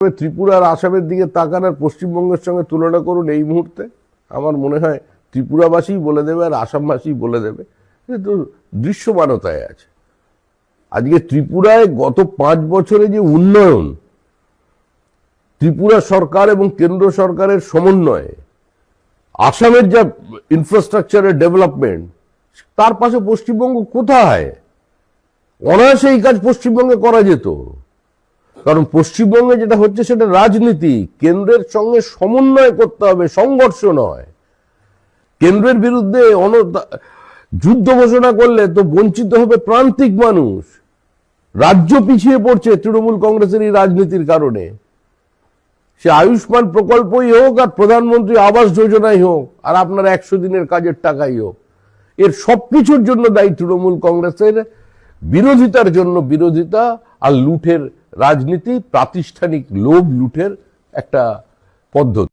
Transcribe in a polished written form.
ত্রিপুরা আর আসামের দিকে তাকান আর পশ্চিমবঙ্গের সঙ্গে তুলনা করুন এই মুহূর্তে। আমার মনে হয় ত্রিপুরাবাসী বলে দেবে আর আসামবাসী বলে দেবে, কিন্তু দৃশ্যমানতায় আছে। আজকে ত্রিপুরায় গত 5 বছরে যে উন্নয়ন, ত্রিপুরা সরকার এবং কেন্দ্র সরকারের সমন্বয়ে আসামের যা ইনফ্রাস্ট্রাকচারের ডেভেলপমেন্ট, তার পাশে পশ্চিমবঙ্গ কোথায়? অনায়াসে এই কাজ পশ্চিমবঙ্গে করা যেত। কারণ পশ্চিমবঙ্গে যেটা হচ্ছে সেটা রাজনীতি, কেন্দ্রের সঙ্গে সমন্বয় করতে হবে, সংঘর্ষ নয়। কেন্দ্রের বিরুদ্ধে যুদ্ধ ঘোষণা করলে তো বঞ্চিত হবে প্রান্তিক মানুষ। রাজ্য পিছিয়ে পড়ছে তৃণমূল কংগ্রেসের এই রাজনীতির কারণে। সে আয়ুষ্মান প্রকল্পই হোক আর প্রধানমন্ত্রী আবাস যোজনাই হোক আর আপনার 100 দিনের কাজের টাকাই হোক, এর সবকিছুর জন্য দায়ী তৃণমূল কংগ্রেসের বিরোধিতার জন্য বিরোধিতা আর লুঠের রাজনীতি, প্রাতিষ্ঠানিক লোভ লুঠের একটা পদ্ধতি।